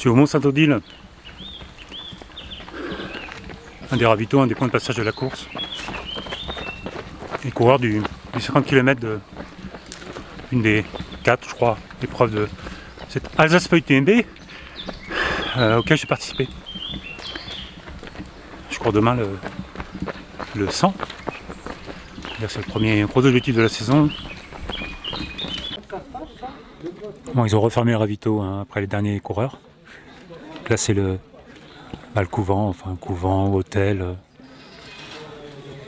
suis au Mont Saint-Odile, un des ravitaux, un des points de passage de la course. Les coureurs du 50 km de une des 4, je crois, épreuves de cette Alsace Feuille TMB auquel j'ai participé. Je cours demain le 100. C'est le premier gros objectif de la saison. Bon, ils ont refermé le ravito hein, après les derniers coureurs. Là c'est le couvent, enfin couvent, hôtel.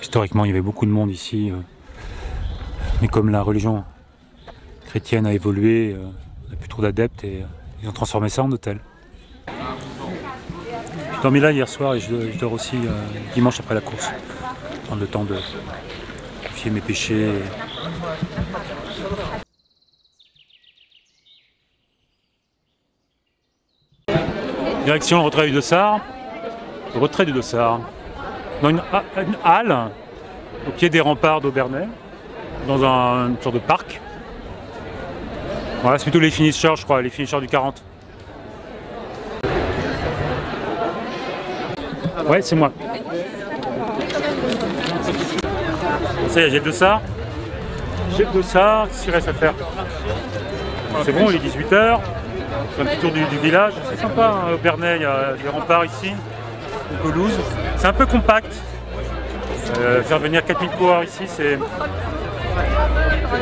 Historiquement il y avait beaucoup de monde ici. Mais comme la religion chrétienne a évolué, il n'y a plus trop d'adeptes et ils ont transformé ça en hôtel. J'ai dormi là hier soir et je dors aussi dimanche après la course. Prendre le temps de purifier mes péchés. Direction le retrait du Dossard. Le retrait du Dossard. Dans une halle au pied des remparts d'Aubernais, dans une sorte de parc. Voilà, c'est plutôt les finishers, je crois, les finishers du 40. Ouais, c'est moi. Ça y est, j'ai le Dossard. J'ai le Dossard, qu'est-ce qu'il reste à faire? C'est bon, il est 18 h. C'est un petit tour du village, c'est sympa, hein, Aubernais, il y a des remparts ici, une pelouse. C'est un peu compact. Faire venir 4000 coureurs ici, c'est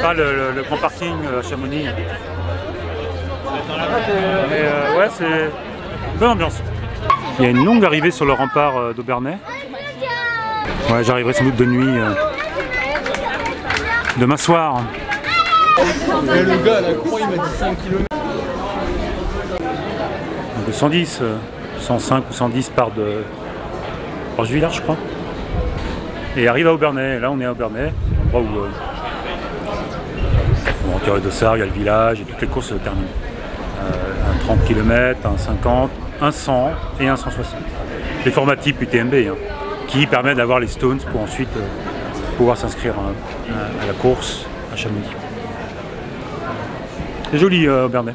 pas le grand parking à Chamonix. Mais ouais, c'est une bonne ambiance. Il y a une longue arrivée sur le rempart d'Aubernais. Ouais, j'arriverai sans doute de nuit demain soir. Et le gars, la croix, il m'a dit 5 km. De 110, 105 ou 110 part de Villars, je crois. Et arrive à Aubernais. Là, on est à Aubernais, l'endroit où on tire le Dossard, il y a le village et toutes les courses se terminent. Un 30 km, un 50, un 100 et un 160. Les formats type UTMB hein, qui permettent d'avoir les stones pour ensuite pouvoir s'inscrire à la course à Chamonix. C'est joli Aubernais.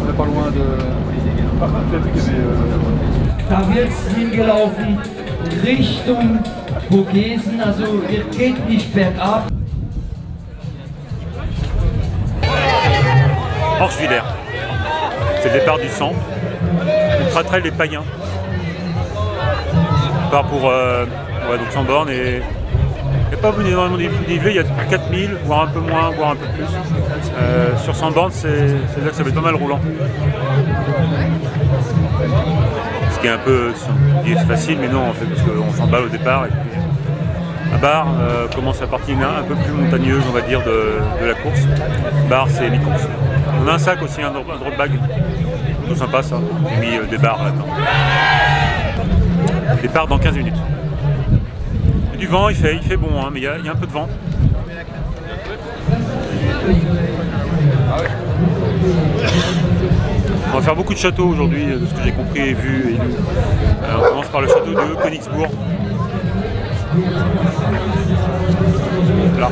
On n'est pas loin de... Da wird's hingelaufen Richtung Vogesen, also ihr geht nicht bergab. Orschwiller, c'est le départ du 100, ultra trail des païens. On part pour ouais, donc 100 bornes et il n'y a pas énormément de dénivelé, il y a 4000, voire un peu moins, voire un peu plus. Sur 100 bornes, c'est-à-dire que ça va être pas mal roulant. Ce qui est un peu facile, mais non en fait, parce qu'on s'emballe au départ. Et puis, la barre commence la partie un peu plus montagneuse, on va dire, de la course. Barre, c'est mi-course. On a un sac aussi, un drop bag. Tout sympa ça. J'ai mis des barres là-dedans. Départ dans 15 minutes. Du vent, il fait bon, hein, mais il y a un peu de vent. On va faire beaucoup de châteaux aujourd'hui, de ce que j'ai compris et vu et lu. On commence par le château de Königsbourg. Là.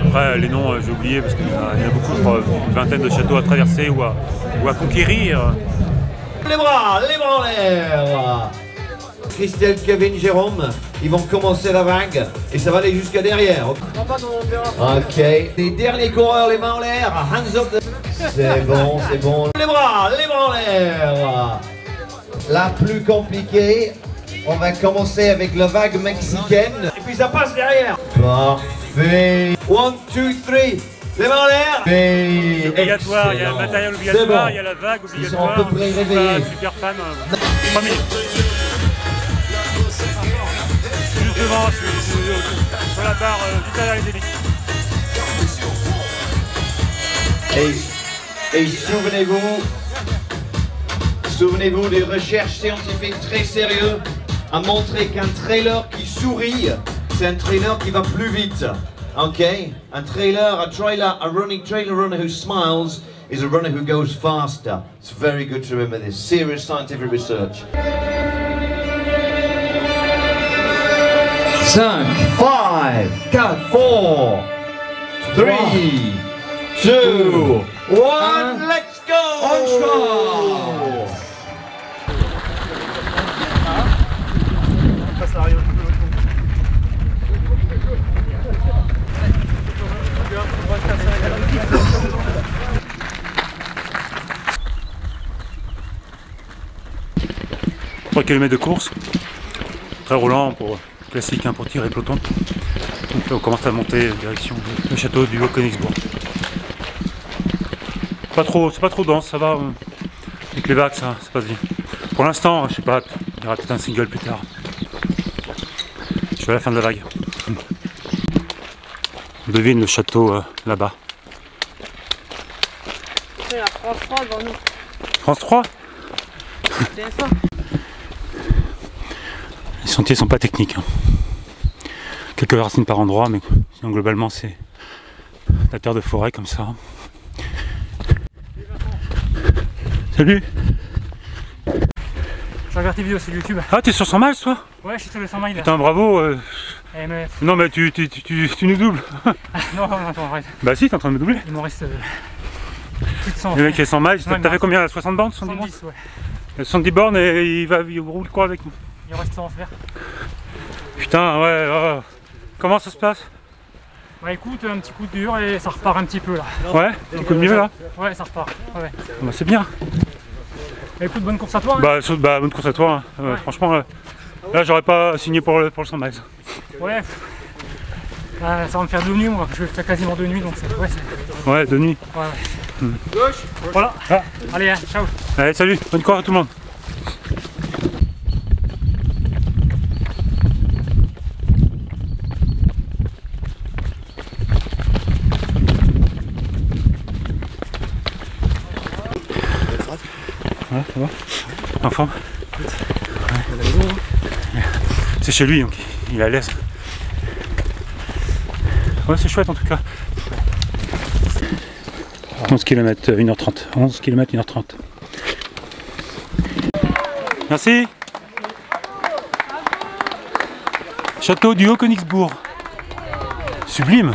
Après, les noms, j'ai oublié parce qu'il y en a beaucoup, je crois, une vingtaine de châteaux à traverser ou à conquérir. Les bras en l'air. Christelle, Kevin, Jérôme, ils vont commencer la vague et ça va aller jusqu'à derrière. Ok. Les derniers coureurs, les mains en l'air. Hands up. C'est bon, c'est bon. Les bras en l'air. La plus compliquée, on va commencer avec la vague mexicaine. Et puis ça passe derrière. Parfait. 1, 2, 3. Les mains en l'air. C'est obligatoire, il y a le matériel obligatoire, il y a la vague obligatoire. Ils sont à peu près réveillés. Je suis super fan. 3 minutes. Juste devant, je suis sur la barre juste derrière les élites. Et souvenez-vous des recherches scientifiques très sérieuses à montrer qu'un trailer qui sourit, c'est un trailer qui va plus vite. Ok? A running trailer runner who smiles is a runner who goes faster. It's very good to remember this. Serious scientific research. 5, 5, 4, 4, 3, 2, 1, let's go! On 3 km de course, très roulant pour classique hein, pour tirer peloton. Donc là on commence à monter direction le château du Haut-Königsbourg. C'est pas trop dense, ça va. Avec les vagues ça passe bien. Pour l'instant, je sais pas, il y aura peut-être un single plus tard. Je suis à la fin de la vague. On devine le château là-bas. C'est la France 3 devant nous. France 3 ? TF1. Les sentiers sont pas techniques. Hein. Quelques racines par endroit, mais sinon, globalement c'est la terre de forêt comme ça. Salut! Je regarde tes vidéos sur YouTube. Ah, t'es sur 100 miles toi? Ouais, je suis sur les 100 miles. Putain, bravo! Mais... Non, mais tu nous doubles! non, attends, arrête. Bah, si, t'es en train de me doubler! Il m'en reste plus de 100. Le mec qui est 100 miles, Ouais, t'as fait combien? 60 bornes? 70, ouais. 70 bornes et il roule quoi avec nous? Il reste 100 à faire. Putain, ouais, oh. Comment ça se passe? Bah écoute, un petit coup de dur et ça repart un petit peu là. Ouais, un coup de mieux là? Ouais, ça repart. Ouais. Bah, c'est bien! Bah écoute, bonne course à toi. Hein. Bah, bonne course à toi. Hein. Ouais. Franchement, là, j'aurais pas signé pour le 100 miles. Ouais. Bah, ça va me faire 2 nuits, moi. Je vais faire quasiment 2 nuits donc c'est. Ouais, de nuit. Ouais. Voilà. Ah. Allez, hein, ciao. Allez, salut, bonne course à tout le monde. Ouais, ça va. En forme. Ouais. C'est chez lui, donc il est à l'aise. Ouais, c'est chouette en tout cas. 11 km 1h30. 11 km 1h30. Merci. Château du Haut-Königsbourg. Sublime.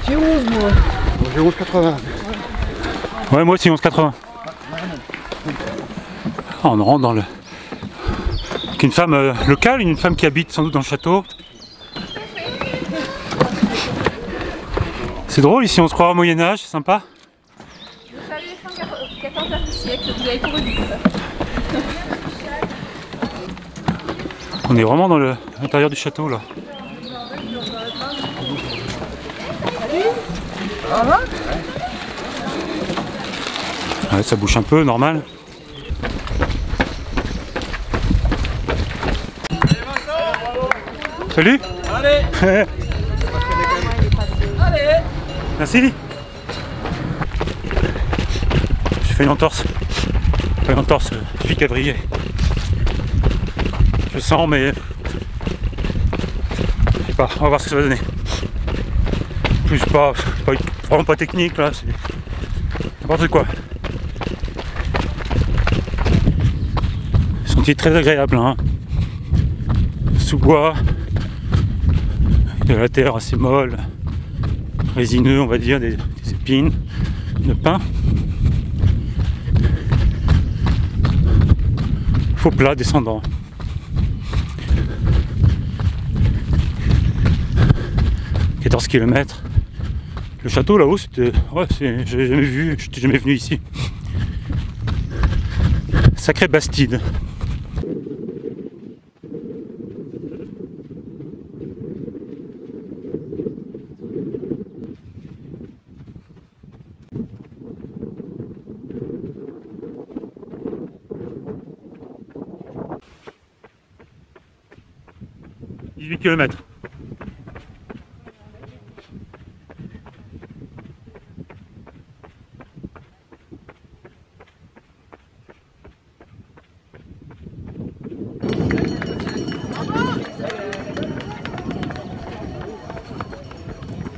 J'ai 11 moi. J'ai 11,80. Ouais, moi aussi 11,80. Ah, on rentre dans le... Une femme locale, une femme qui habite sans doute dans le château. C'est drôle ici, on se croit au Moyen-Âge, c'est sympa. Vous savez, fin 14e siècle, vous avez couru du coup. On est vraiment dans l'intérieur du château là. Ouais, ça bouge un peu, normal. Salut. Allez. Merci. J'ai fait une entorse. Pas une entorse, depuis cavrier. Je sens, mais je sais pas, on va voir ce que ça va donner. Plus pas vraiment pas technique là, c'est n'importe quoi. Sentier très agréable, hein. Sous bois, de la terre assez molle, résineux on va dire, des épines, de pin. Faux plat descendant. « 14 km. Le château là-haut, c'était... Ouais, j'ai jamais vu, j'étais jamais venu ici. Sacrée Bastide. « 18 km.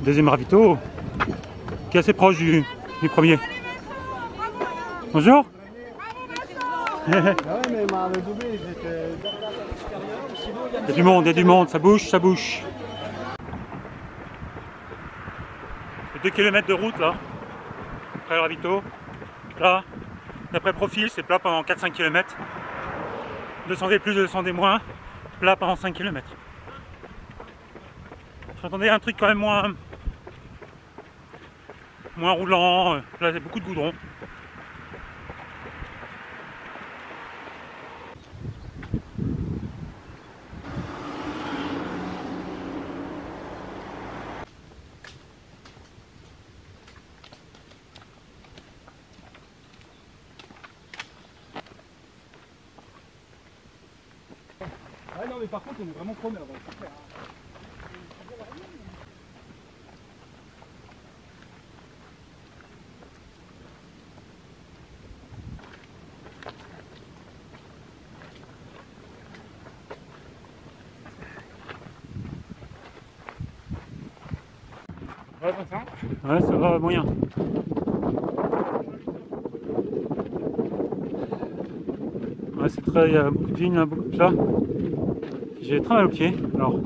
deuxième ravito qui est assez proche du premier. Bonjour. Il y a du monde, ça bouge, ça bouge. C'est 2 km de route là, après le ravito. Là, d'après profil, c'est plat pendant 4-5 km. 200D plus, 200D moins, plat pendant 5 km. J'entendais un truc quand même moins roulant. Là, il y a beaucoup de goudron. Ah non mais par contre on est vraiment chromé avant, c'est clair. Ouais, comme ça. Ouais, ça va moyen. Ouais, c'est très, il y a beaucoup de vignes, beaucoup de plats. J'ai très mal aux pieds, alors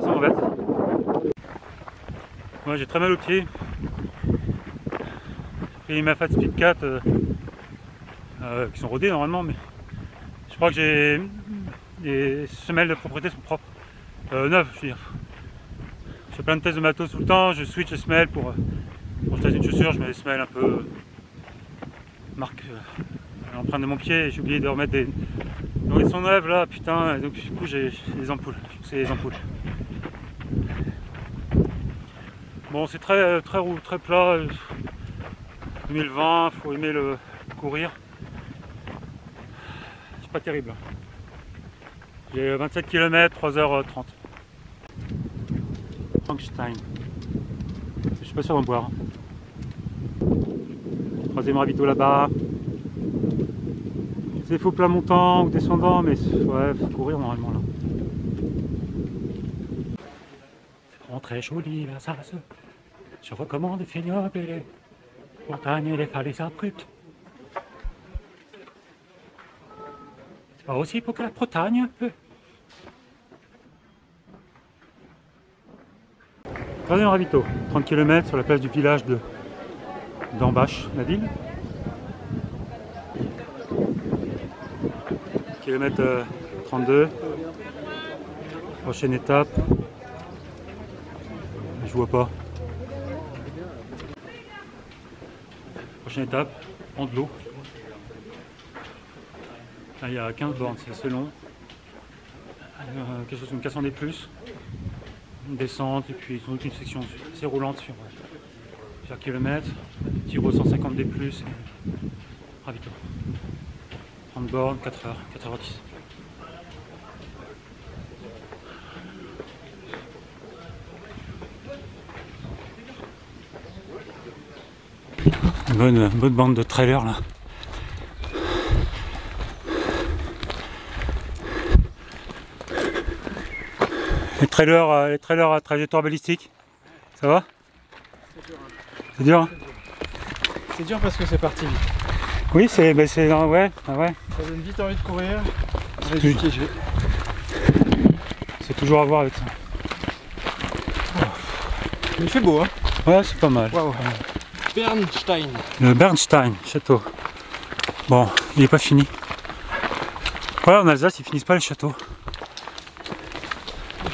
ça m'embête. Ouais, j'ai très mal aux pieds. J'ai pris ma Fat Speed 4 qui sont rodées normalement, mais je crois que j'ai les semelles de propreté sont propres, neuves, je veux dire. Je fais plein de tests de matos tout le temps, je switch les semelles pour je teste une chaussure, je mets les semelles un peu marque l'empreinte de mon pied et j'ai oublié de remettre des. Donc ils sont neuves là, putain, et donc du coup j'ai des ampoules, c'est les ampoules. Bon, c'est très plat, 2020, faut aimer le courir. C'est pas terrible. J'ai 27 km, 3h30. Frankenstein. Je suis pas sûr d'en boire. Troisième ravito là-bas. C'est faux plat montant ou descendant, mais ouais, faut courir normalement là. C'est vraiment très joli là, ça. Je recommande les vignobles et les montagnes et les falaises abruptes. C'est pas aussi pour que la Bretagne un peu. Troisième ravito, 30 km sur la place du village d'Ambache, la ville. Kilomètre 32. Prochaine étape. Je vois pas. Prochaine étape, Andelot. Là il y a 15 bornes, c'est assez long. Quelque chose comme 400D+. Une descente et puis sans doute une section assez roulante sur plusieurs kilomètres. Tiro 150D+. Ravito. 30 bornes, 4h, 4h10. Une bonne bande de trailers là. Les trailers à trajectoire balistique, ça va? C'est dur hein? C'est dur parce que c'est parti vite. Oui, c'est ouais, ouais. Ça donne vite envie de courir. C'est toujours à voir avec ça. Mais il fait beau hein? Ouais, c'est pas mal. Wow. Bernstein. Le Bernstein, château. Bon, il est pas fini. Ouais, en Alsace, ils finissent pas les châteaux.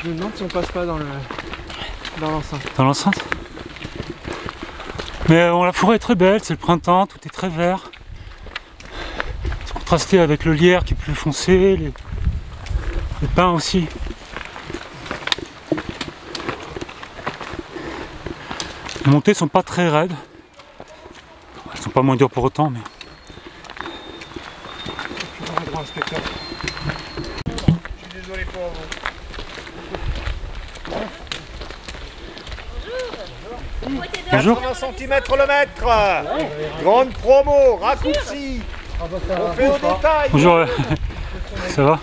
Je me demande si on passe pas dans l'enceinte. Dans l'enceinte? Mais bon, la forêt est très belle, c'est le printemps, tout est très vert. C'est contrasté avec le lierre qui est plus foncé, les pins aussi. Les montées sont pas très raides. Elles sont pas moins dures pour autant, mais. Un grand inspecteur. Je suis désolé pour vous. Bonjour. 80 cm le mètre. Grande promo, raccourci. On fait au détail. Bonjour, ça va?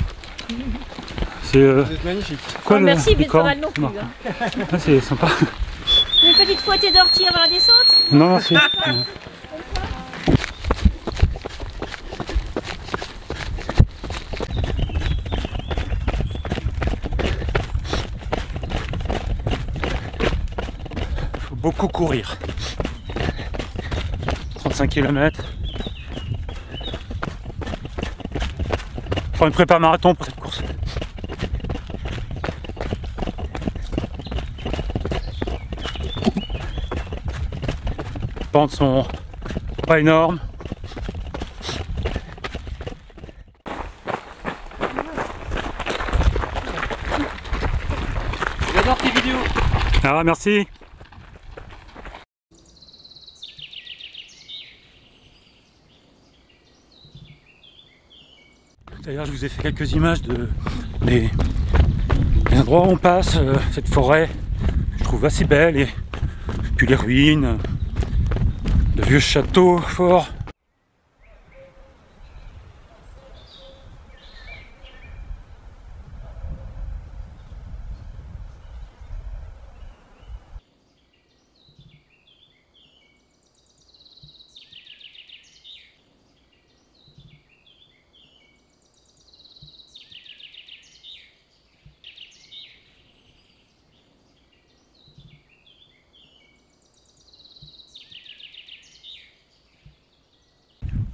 C'est Vous êtes magnifique. quoi Oh, merci, licorne? Victor non plus. Ah, c'est sympa. Pourquoi t'es dorti avant la descente? Non, merci. Faut beaucoup courir. 35 km. Faut une prépa marathon pour cette course. Les pentes sont pas énormes. J'adore tes vidéos. Ah, merci. D'ailleurs, je vous ai fait quelques images des endroits où on passe, cette forêt, que je trouve assez belle, et puis les ruines, de vieux châteaux forts.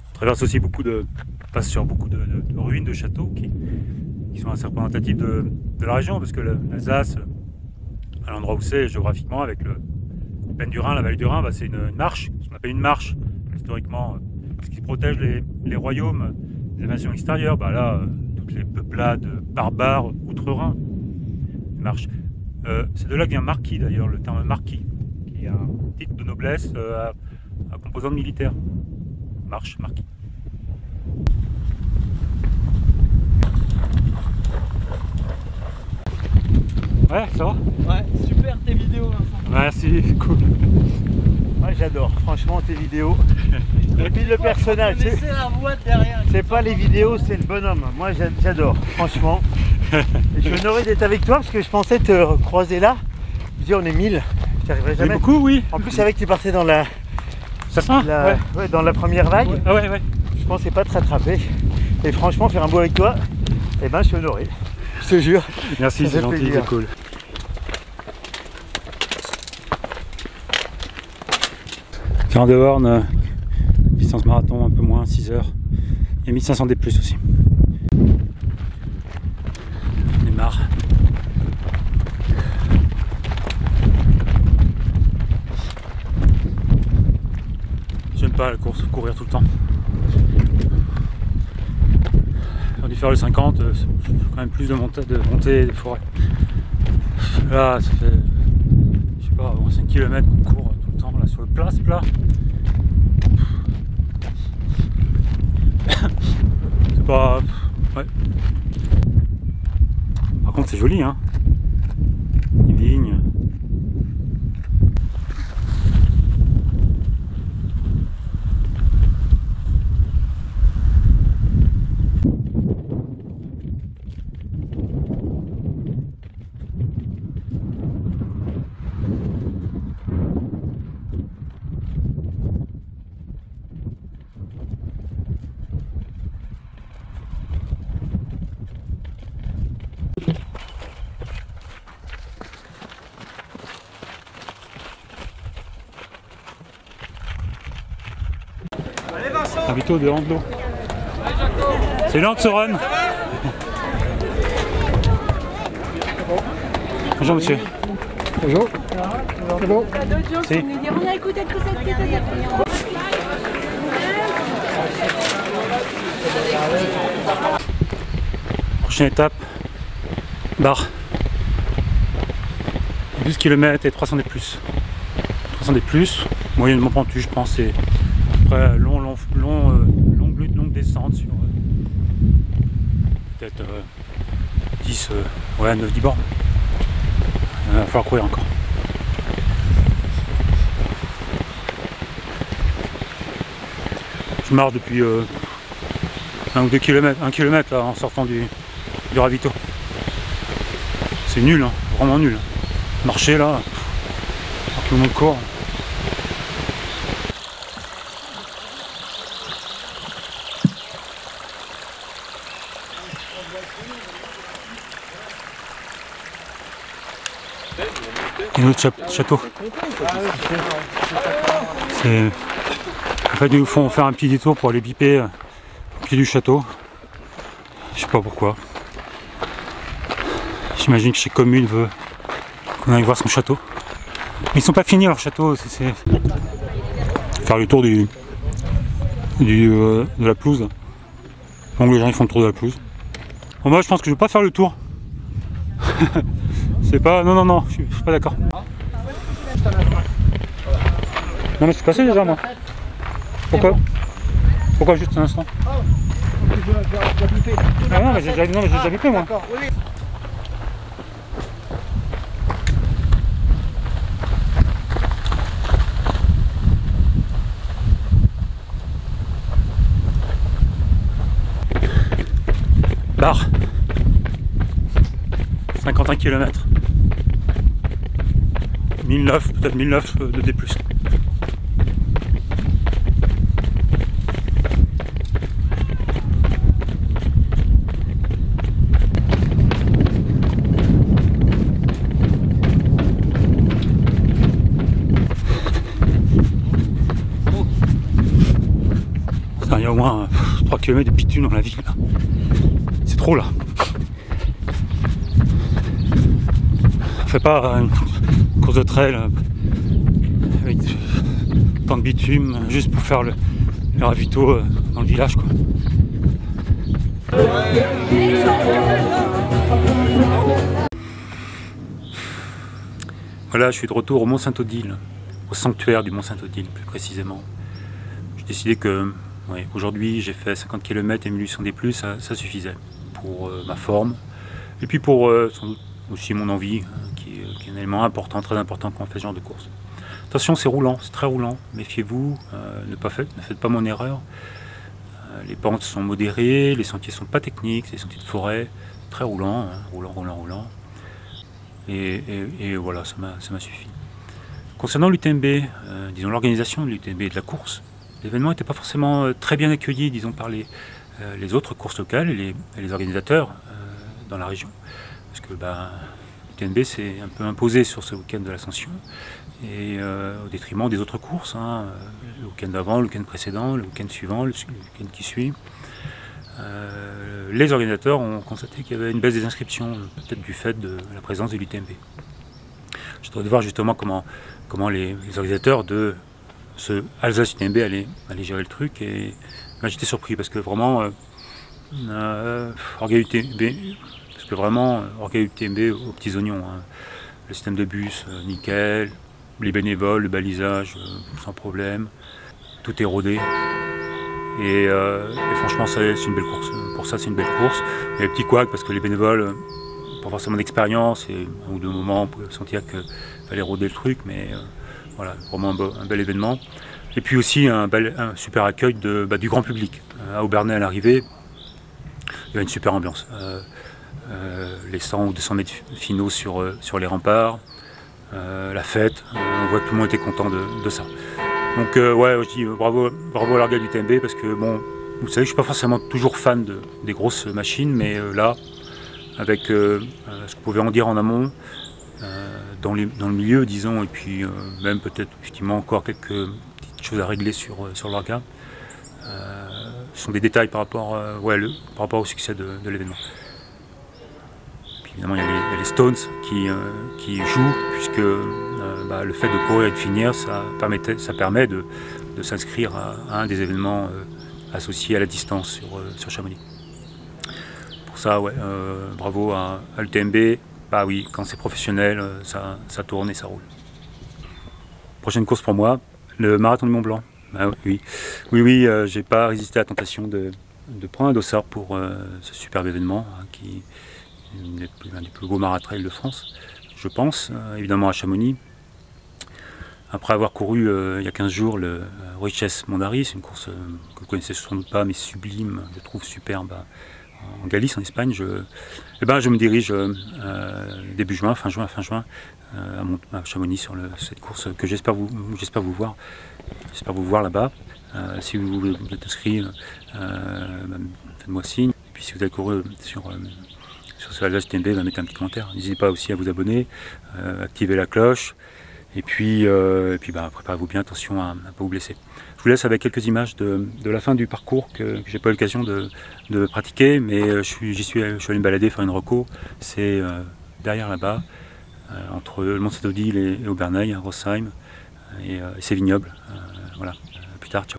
On traverse aussi passe sur beaucoup de ruines de châteaux qui sont assez représentatifs de la région, parce que l'Alsace, à l'endroit où c'est géographiquement, avec le plaine du Rhin, la vallée du Rhin, bah, c'est une marche, ce qu'on appelle une marche historiquement, ce qui protège les royaumes des invasions extérieures. Bah, là, toutes les peuplades barbares outre-Rhin, marche. C'est de là que vient marquis d'ailleurs, le terme marquis, qui est un titre de noblesse à composante militaire. Marche, marquis. Ouais, ça va? Ouais, super tes vidéos, Vincent. Merci, cool. Ouais, j'adore, franchement, tes vidéos. Et puis le personnage, C'est la voix derrière. c'est pas les vidéos, c'est le bonhomme. Moi, j'adore, franchement. Et je suis honoré d'être avec toi parce que je pensais te croiser là. Je dis, on est 1000, j'y arriverai jamais. Beaucoup, oui. En plus, avec que tu partais dans la dans la première vague, Ah ouais. je pensais pas te rattraper. Et franchement, faire un bout avec toi, eh ben, je suis honoré. Je te jure. Merci, Ça c'est fait gentil, plaisir. c'est cool. Cairn de Horn, distance marathon un peu moins, 6 heures. Et 1500 D+ aussi. On est marre. J'aime pas la course, courir tout le temps. J'aurais dû faire le 50, c'est quand même plus de montée des forêts. Là, ça fait, je sais pas, 5 km qu'on court tout le temps là sur le plat. C'est pas... Ouais. Par contre, c'est joli, hein. Les vignes. Un vito de Handlo. C'est Lance Soren. Bonjour monsieur. Bonjour. C'est bon. Si. On a écouté tout ça. Prochaine étape, barre. 12 km et 300 D+. 300 D+, moyennement pentu, je pense, et après longue descente sur peut-être 10, ouais, 9-10 bornes. Il va falloir courir encore. Je marche depuis 1 ou 2 km, 1 km là, en sortant du ravito. C'est nul, hein, vraiment nul. Marcher là, Tout le monde court. Et notre château. En fait, ils nous font faire un petit détour pour aller piper au pied du château. Je sais pas pourquoi. J'imagine que chez Commune veut qu'on aille voir son château. Mais ils sont pas finis leur château. C'est faire le tour de la pelouse. Donc les gens ils font le tour de la pelouse. Bon, moi je pense que je vais pas faire le tour. C'est pas. Non, je suis pas d'accord. Non mais je suis passé déjà moi. Pourquoi? Pourquoi juste un instant? Ah non mais j'ai déjà bipé moi. Barre 51 km 1009, peut-être 1009 de D+. Il y a au moins 3 km de bitume dans la ville là. C'est trop là. On fait pas une course de trail avec tant de bitume juste pour faire le ravito dans le village quoi. Voilà, je suis de retour au Mont-Saint-Odile, au sanctuaire du Mont-Saint-Odile plus précisément. J'ai décidé que aujourd'hui j'ai fait 50 km et 1800 D+, ça suffisait pour ma forme et puis pour sans doute aussi mon envie qui est un élément important, très important quand on fait ce genre de course. Attention, c'est roulant, c'est très roulant, méfiez-vous, ne faites pas mon erreur. Les pentes sont modérées, les sentiers sont pas techniques, c'est des sentiers de forêt, très roulants, roulant. Et voilà, ça m'a suffi. Concernant l'UTMB, disons l'organisation de l'UTMB et de la course, l'événement n'était pas forcément très bien accueilli, disons, par les autres courses locales et les organisateurs dans la région. Parce que l'UTMB s'est un peu imposé sur ce week-end de l'Ascension, et au détriment des autres courses, le week-end d'avant, le week-end précédent, le week-end suivant, le week-end qui suit. Les organisateurs ont constaté qu'il y avait une baisse des inscriptions, peut-être du fait de la présence de l'UTMB. Je dois voir justement comment les organisateurs de ce Alsace UTMB allaient gérer le truc, et j'étais surpris parce que vraiment Orga UTMB aux petits oignons, le système de bus nickel, les bénévoles, le balisage sans problème, tout est rodé. Et franchement, c'est une belle course. Pour ça, c'est une belle course. Il y a des petits couacs parce que les bénévoles, pas forcément d'expérience, et un ou deux moments, on pouvait sentir qu'il fallait roder le truc, mais voilà, vraiment un bel événement. Et puis aussi un super accueil du grand public. À Obernai, à l'arrivée, il y avait une super ambiance. Les 100 ou 200 mètres finaux sur les remparts, la fête, on voit que tout le monde était content de ça. Donc ouais, je dis bravo à l'orga du TMB parce que bon, vous savez, je suis pas forcément toujours fan des grosses machines, mais là, avec ce qu'on pouvait en dire en amont, dans le milieu, disons, et puis même peut-être effectivement encore quelques petites choses à régler sur l'orga, ce sont des détails par rapport au succès de l'événement. Évidemment, il y a les Stones qui jouent, puisque le fait de courir et de finir, ça permet de s'inscrire à un des événements associés à la distance sur Chamonix. Pour ça, bravo à l'UTMB. Bah oui, quand c'est professionnel, ça tourne et ça roule. Prochaine course pour moi, le marathon du Mont Blanc. Ah, oui, j'ai pas résisté à la tentation de prendre un dossard pour ce superbe événement qui est l'un des plus beaux maratrails de France, je pense, évidemment à Chamonix. Après avoir couru il y a 15 jours le Richesse Mondari, c'est une course que vous ne connaissez sans doute pas, mais sublime, je trouve superbe, en Galice, en Espagne, je me dirige début juin, fin juin, à Chamonix sur cette course que j'espère vous voir. J'espère vous voir là-bas. Si vous êtes inscrit, faites-moi signe. Et puis si vous avez couru sur ce Alsace TMB, mettez un petit commentaire. N'hésitez pas aussi à vous abonner, activer la cloche. Et puis préparez-vous bien, attention à ne pas vous blesser. Je vous laisse avec quelques images de la fin du parcours que j'ai pas eu l'occasion de pratiquer, mais je suis allé me balader, faire une reco. C'est derrière là-bas, entre le Mont Saint-Odile et Oberneuil, à Rossheim, et ses vignobles. Voilà, à plus tard, ciao.